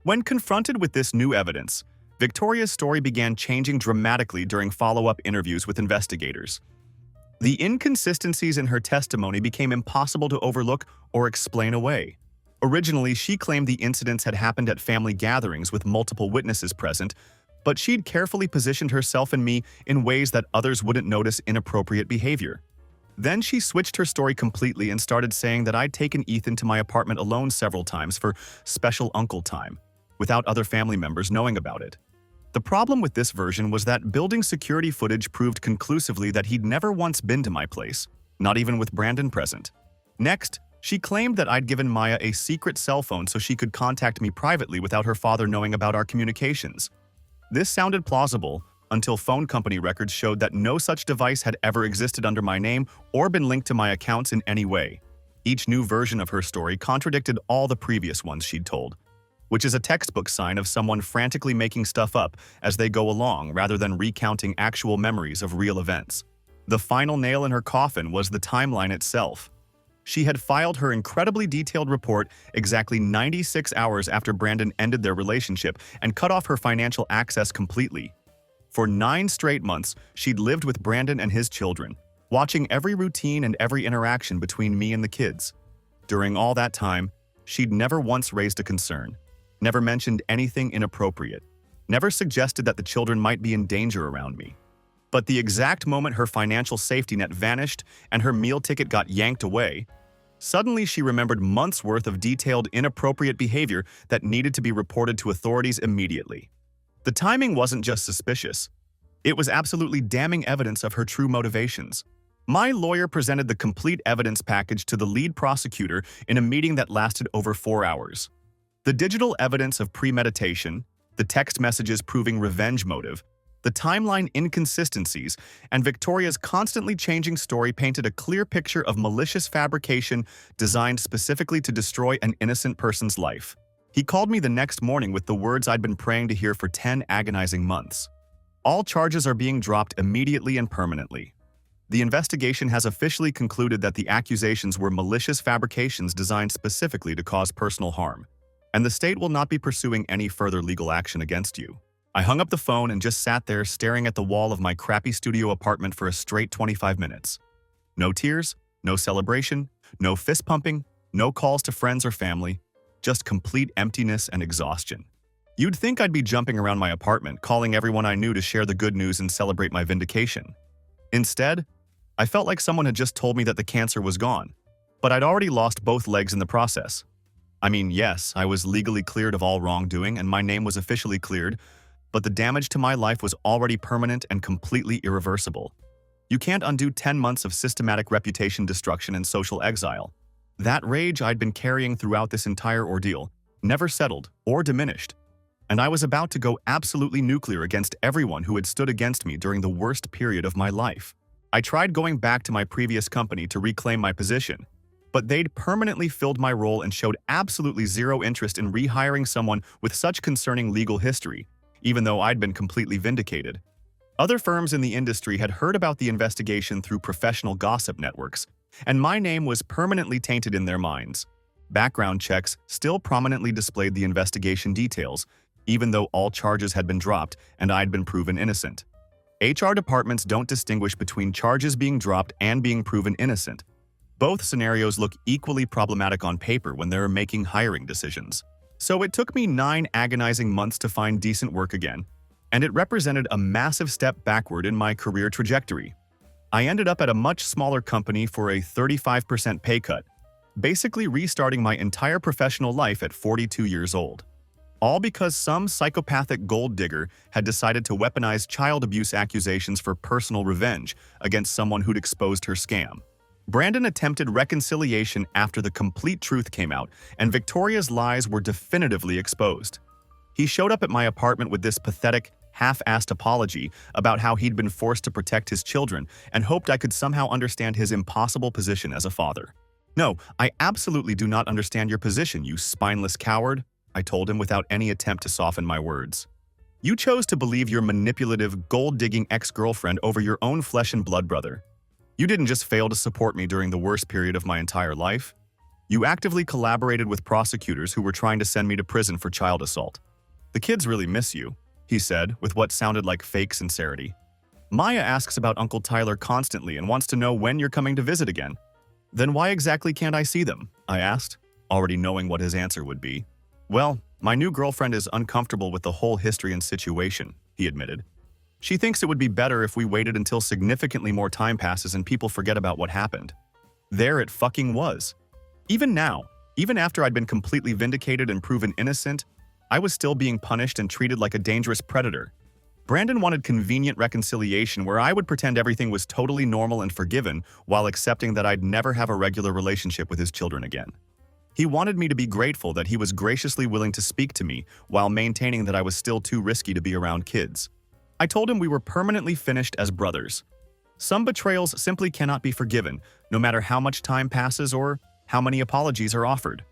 When confronted with this new evidence, Victoria's story began changing dramatically during follow-up interviews with investigators. The inconsistencies in her testimony became impossible to overlook or explain away. Originally, she claimed the incidents had happened at family gatherings with multiple witnesses present, but she'd carefully positioned herself and me in ways that others wouldn't notice inappropriate behavior. Then she switched her story completely and started saying that I'd taken Ethan to my apartment alone several times for special uncle time, without other family members knowing about it. The problem with this version was that building security footage proved conclusively that he'd never once been to my place, not even with Brandon present. Next, she claimed that I'd given Maya a secret cell phone so she could contact me privately without her father knowing about our communications. This sounded plausible until phone company records showed that no such device had ever existed under my name or been linked to my accounts in any way. Each new version of her story contradicted all the previous ones she'd told, which is a textbook sign of someone frantically making stuff up as they go along rather than recounting actual memories of real events. The final nail in her coffin was the timeline itself. She had filed her incredibly detailed report exactly 96 hours after Brandon ended their relationship and cut off her financial access completely. For 9 straight months, she'd lived with Brandon and his children, watching every routine and every interaction between me and the kids. During all that time, she'd never once raised a concern, never mentioned anything inappropriate, never suggested that the children might be in danger around me. But the exact moment her financial safety net vanished and her meal ticket got yanked away, suddenly she remembered months' worth of detailed inappropriate behavior that needed to be reported to authorities immediately. The timing wasn't just suspicious. It was absolutely damning evidence of her true motivations. My lawyer presented the complete evidence package to the lead prosecutor in a meeting that lasted over 4 hours. The digital evidence of premeditation, the text messages proving revenge motive, the timeline inconsistencies, and Victoria's constantly changing story painted a clear picture of malicious fabrication designed specifically to destroy an innocent person's life. He called me the next morning with the words I'd been praying to hear for 10 agonizing months. All charges are being dropped immediately and permanently. The investigation has officially concluded that the accusations were malicious fabrications designed specifically to cause personal harm, and the state will not be pursuing any further legal action against you. I hung up the phone and just sat there staring at the wall of my crappy studio apartment for a straight 25 minutes. No tears, no celebration, no fist pumping, no calls to friends or family, just complete emptiness and exhaustion. You'd think I'd be jumping around my apartment, calling everyone I knew to share the good news and celebrate my vindication. Instead, I felt like someone had just told me that the cancer was gone, but I'd already lost both legs in the process. I mean, yes, I was legally cleared of all wrongdoing and my name was officially cleared, but the damage to my life was already permanent and completely irreversible. You can't undo 10 months of systematic reputation destruction and social exile. That rage I'd been carrying throughout this entire ordeal never settled or diminished, and I was about to go absolutely nuclear against everyone who had stood against me during the worst period of my life. I tried going back to my previous company to reclaim my position, but they'd permanently filled my role and showed absolutely zero interest in rehiring someone with such concerning legal history, even though I'd been completely vindicated. Other firms in the industry had heard about the investigation through professional gossip networks, and my name was permanently tainted in their minds. Background checks still prominently displayed the investigation details, even though all charges had been dropped and I'd been proven innocent. HR departments don't distinguish between charges being dropped and being proven innocent. Both scenarios look equally problematic on paper when they're making hiring decisions. So it took me 9 agonizing months to find decent work again, and it represented a massive step backward in my career trajectory. I ended up at a much smaller company for a 35% pay cut, basically restarting my entire professional life at 42 years old. All because some psychopathic gold digger had decided to weaponize child abuse accusations for personal revenge against someone who'd exposed her scam. Brandon attempted reconciliation after the complete truth came out, and Victoria's lies were definitively exposed. He showed up at my apartment with this pathetic, half-assed apology about how he'd been forced to protect his children and hoped I could somehow understand his impossible position as a father. "No, I absolutely do not understand your position, you spineless coward," I told him without any attempt to soften my words. "You chose to believe your manipulative, gold-digging ex-girlfriend over your own flesh and blood brother. You didn't just fail to support me during the worst period of my entire life. You actively collaborated with prosecutors who were trying to send me to prison for child assault. The kids really miss you," he said, with what sounded like fake sincerity. "Maya asks about Uncle Tyler constantly and wants to know when you're coming to visit again." "Then why exactly can't I see them?" I asked, already knowing what his answer would be. "Well, my new girlfriend is uncomfortable with the whole history and situation," he admitted. "She thinks it would be better if we waited until significantly more time passes and people forget about what happened." There it fucking was. Even now, even after I'd been completely vindicated and proven innocent, I was still being punished and treated like a dangerous predator. Brandon wanted convenient reconciliation where I would pretend everything was totally normal and forgiven while accepting that I'd never have a regular relationship with his children again. He wanted me to be grateful that he was graciously willing to speak to me while maintaining that I was still too risky to be around kids. I told him we were permanently finished as brothers. Some betrayals simply cannot be forgiven, no matter how much time passes or how many apologies are offered.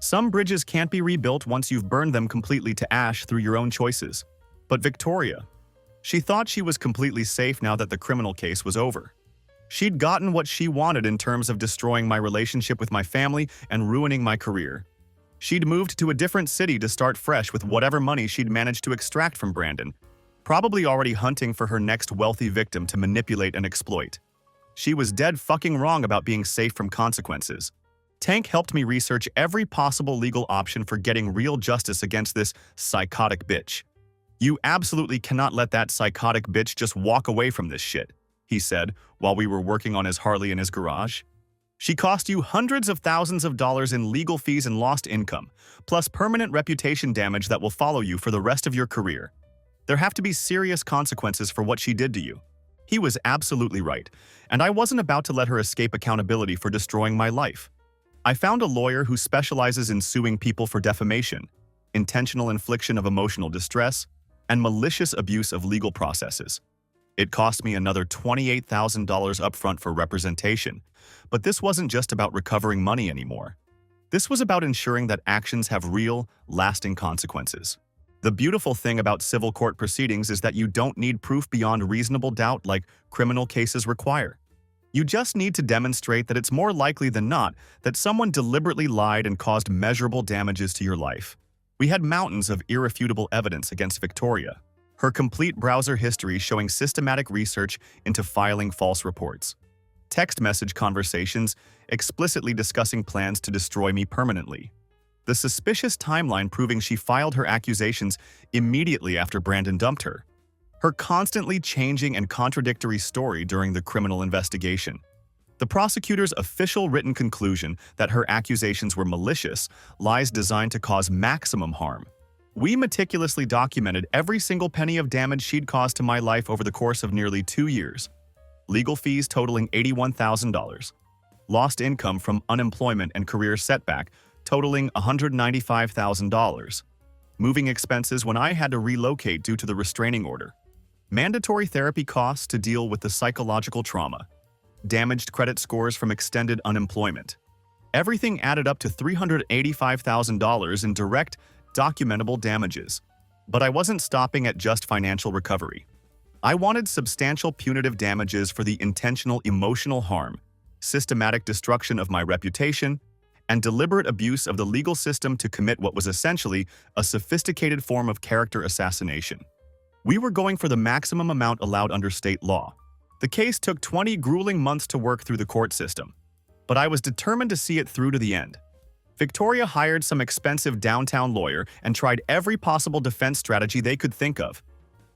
Some bridges can't be rebuilt once you've burned them completely to ash through your own choices. But Victoria, she thought she was completely safe now that the criminal case was over. She'd gotten what she wanted in terms of destroying my relationship with my family and ruining my career. She'd moved to a different city to start fresh with whatever money she'd managed to extract from Brandon, probably already hunting for her next wealthy victim to manipulate and exploit. She was dead fucking wrong about being safe from consequences. Tank helped me research every possible legal option for getting real justice against this psychotic bitch. "You absolutely cannot let that psychotic bitch just walk away from this shit," he said while we were working on his Harley in his garage. "She cost you hundreds of thousands of dollars in legal fees and lost income, plus permanent reputation damage that will follow you for the rest of your career. There have to be serious consequences for what she did to you." He was absolutely right, and I wasn't about to let her escape accountability for destroying my life. I found a lawyer who specializes in suing people for defamation, intentional infliction of emotional distress, and malicious abuse of legal processes. It cost me another $28,000 upfront for representation, but this wasn't just about recovering money anymore. This was about ensuring that actions have real, lasting consequences. The beautiful thing about civil court proceedings is that you don't need proof beyond reasonable doubt like criminal cases require. You just need to demonstrate that it's more likely than not that someone deliberately lied and caused measurable damages to your life. We had mountains of irrefutable evidence against Victoria, her complete browser history showing systematic research into filing false reports, text message conversations explicitly discussing plans to destroy me permanently, the suspicious timeline proving she filed her accusations immediately after Brandon dumped her, her constantly changing and contradictory story during the criminal investigation, the prosecutor's official written conclusion that her accusations were malicious, lies designed to cause maximum harm. We meticulously documented every single penny of damage she'd caused to my life over the course of nearly 2 years. Legal fees totaling $81,000. Lost income from unemployment and career setback totaling $195,000. Moving expenses when I had to relocate due to the restraining order. Mandatory therapy costs to deal with the psychological trauma. Damaged credit scores from extended unemployment. Everything added up to $385,000 in direct, documentable damages. But I wasn't stopping at just financial recovery. I wanted substantial punitive damages for the intentional emotional harm, systematic destruction of my reputation, and deliberate abuse of the legal system to commit what was essentially a sophisticated form of character assassination. We were going for the maximum amount allowed under state law. The case took 20 grueling months to work through the court system. but I was determined to see it through to the end. Victoria hired some expensive downtown lawyer and tried every possible defense strategy they could think of.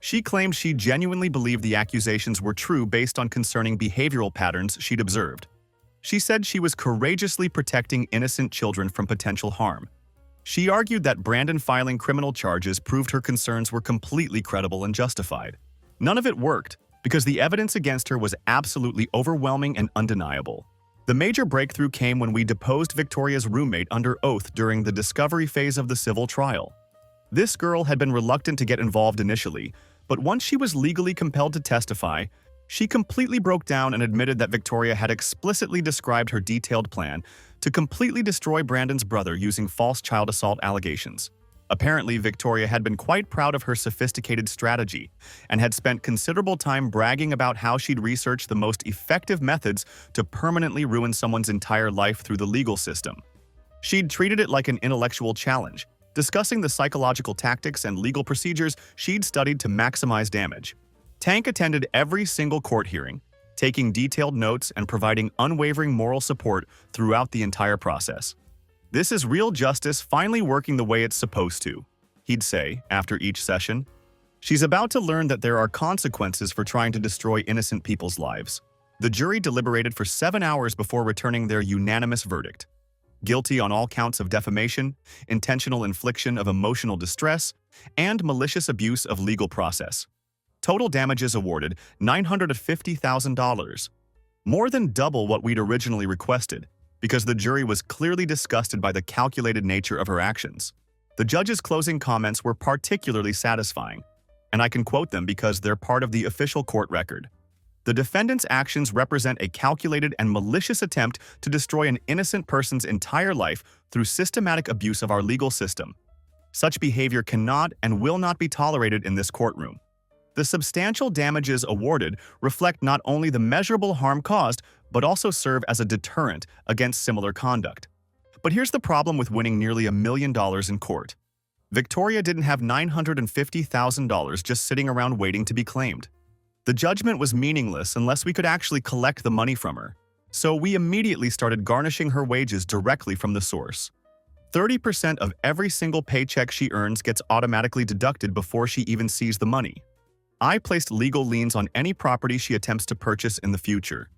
She claimed she genuinely believed the accusations were true based on concerning behavioral patterns she'd observed. She said she was courageously protecting innocent children from potential harm. She argued that Brandon filing criminal charges proved her concerns were completely credible and justified. None of it worked, because the evidence against her was absolutely overwhelming and undeniable. The major breakthrough came when we deposed Victoria's roommate under oath during the discovery phase of the civil trial. This girl had been reluctant to get involved initially, but once she was legally compelled to testify, she completely broke down and admitted that Victoria had explicitly described her detailed plan to completely destroy Brandon's brother using false child assault allegations. Apparently, Victoria had been quite proud of her sophisticated strategy and had spent considerable time bragging about how she'd researched the most effective methods to permanently ruin someone's entire life through the legal system. She'd treated it like an intellectual challenge, discussing the psychological tactics and legal procedures she'd studied to maximize damage. Tank attended every single court hearing, taking detailed notes and providing unwavering moral support throughout the entire process. "This is real justice finally working the way it's supposed to," he'd say after each session. "She's about to learn that there are consequences for trying to destroy innocent people's lives." The jury deliberated for 7 hours before returning their unanimous verdict: guilty on all counts of defamation, intentional infliction of emotional distress, and malicious abuse of legal process. Total damages awarded $950,000, more than double what we'd originally requested, because the jury was clearly disgusted by the calculated nature of her actions. The judge's closing comments were particularly satisfying, and I can quote them because they're part of the official court record. "The defendant's actions represent a calculated and malicious attempt to destroy an innocent person's entire life through systematic abuse of our legal system. Such behavior cannot and will not be tolerated in this courtroom. The substantial damages awarded reflect not only the measurable harm caused, but also serve as a deterrent against similar conduct." But here's the problem with winning nearly $1 million in court. Victoria didn't have $950,000 just sitting around waiting to be claimed. The judgment was meaningless unless we could actually collect the money from her, so we immediately started garnishing her wages directly from the source. 30% of every single paycheck she earns gets automatically deducted before she even sees the money. I placed legal liens on any property she attempts to purchase in the future.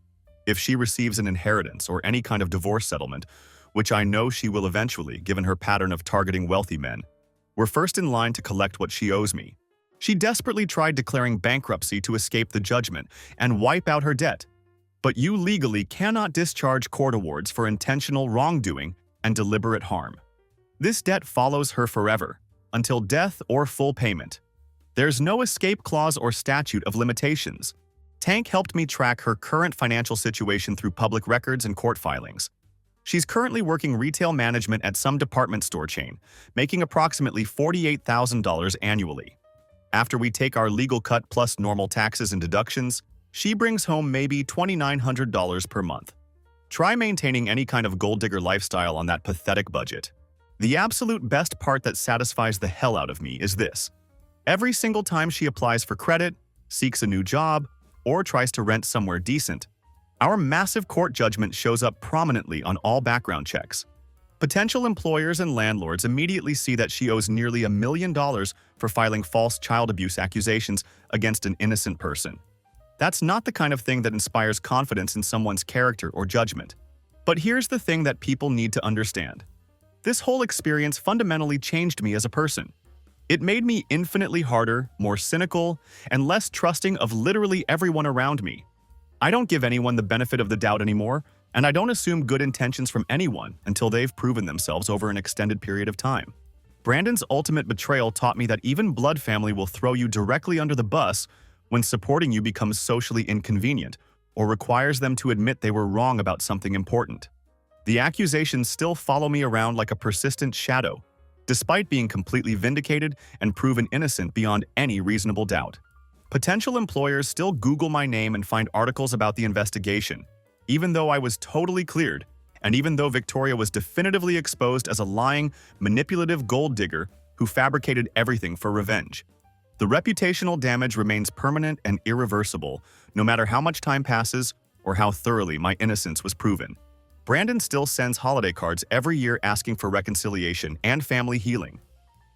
If she receives an inheritance or any kind of divorce settlement, which I know she will eventually, given her pattern of targeting wealthy men, we're first in line to collect what she owes me. She desperately tried declaring bankruptcy to escape the judgment and wipe out her debt. But you legally cannot discharge court awards for intentional wrongdoing and deliberate harm. This debt follows her forever, until death or full payment. There's no escape clause or statute of limitations. Tank helped me track her current financial situation through public records and court filings. She's currently working retail management at some department store chain, making approximately $48,000 annually. After we take our legal cut plus normal taxes and deductions, she brings home maybe $2,900 per month. Try maintaining any kind of gold digger lifestyle on that pathetic budget. The absolute best part that satisfies the hell out of me is this. Every single time she applies for credit, seeks a new job, or tries to rent somewhere decent, our massive court judgment shows up prominently on all background checks. Potential employers and landlords immediately see that she owes nearly $1 million for filing false child abuse accusations against an innocent person. That's not the kind of thing that inspires confidence in someone's character or judgment. But here's the thing that people need to understand. This whole experience fundamentally changed me as a person. It made me infinitely harder, more cynical, and less trusting of literally everyone around me. I don't give anyone the benefit of the doubt anymore, and I don't assume good intentions from anyone until they've proven themselves over an extended period of time. Brandon's ultimate betrayal taught me that even blood family will throw you directly under the bus when supporting you becomes socially inconvenient or requires them to admit they were wrong about something important. The accusations still follow me around like a persistent shadow, despite being completely vindicated and proven innocent beyond any reasonable doubt. Potential employers still Google my name and find articles about the investigation, even though I was totally cleared, and even though Victoria was definitively exposed as a lying, manipulative gold digger who fabricated everything for revenge. The reputational damage remains permanent and irreversible, no matter how much time passes or how thoroughly my innocence was proven. Brandon still sends holiday cards every year asking for reconciliation and family healing.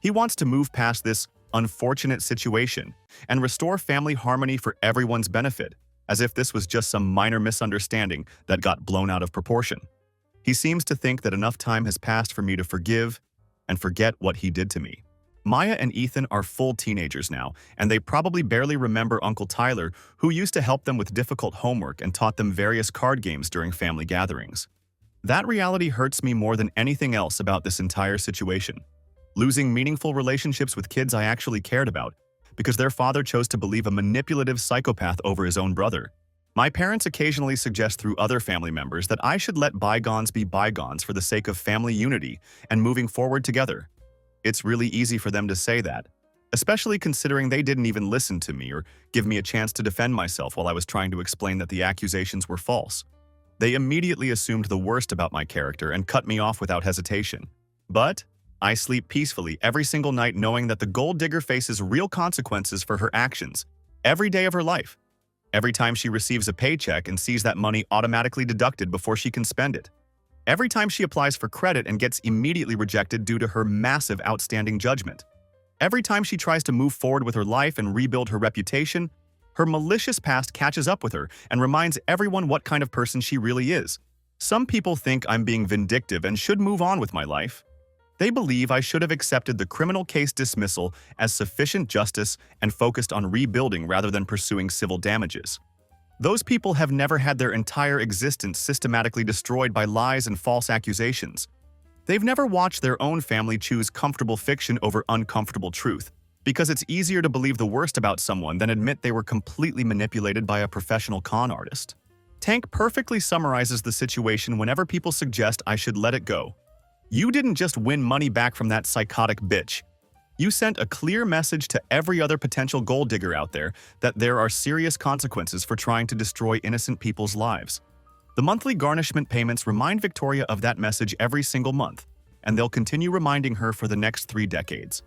He wants to move past this unfortunate situation and restore family harmony for everyone's benefit, as if this was just some minor misunderstanding that got blown out of proportion. He seems to think that enough time has passed for me to forgive and forget what he did to me. Maya and Ethan are full teenagers now, and they probably barely remember Uncle Tyler, who used to help them with difficult homework and taught them various card games during family gatherings. That reality hurts me more than anything else about this entire situation. Losing meaningful relationships with kids I actually cared about, because their father chose to believe a manipulative psychopath over his own brother. My parents occasionally suggest through other family members that I should let bygones be bygones for the sake of family unity and moving forward together. It's really easy for them to say that, especially considering they didn't even listen to me or give me a chance to defend myself while I was trying to explain that the accusations were false. They immediately assumed the worst about my character and cut me off without hesitation. But I sleep peacefully every single night knowing that the gold digger faces real consequences for her actions every day of her life. Every time she receives a paycheck and sees that money automatically deducted before she can spend it. Every time she applies for credit and gets immediately rejected due to her massive outstanding judgment. Every time she tries to move forward with her life and rebuild her reputation, her malicious past catches up with her and reminds everyone what kind of person she really is. Some people think I'm being vindictive and should move on with my life. They believe I should have accepted the criminal case dismissal as sufficient justice and focused on rebuilding rather than pursuing civil damages. Those people have never had their entire existence systematically destroyed by lies and false accusations. They've never watched their own family choose comfortable fiction over uncomfortable truth, because it's easier to believe the worst about someone than admit they were completely manipulated by a professional con artist. Tank perfectly summarizes the situation whenever people suggest I should let it go. You didn't just win money back from that psychotic bitch. You sent a clear message to every other potential gold digger out there that there are serious consequences for trying to destroy innocent people's lives. The monthly garnishment payments remind Victoria of that message every single month, and they'll continue reminding her for the next 3 decades.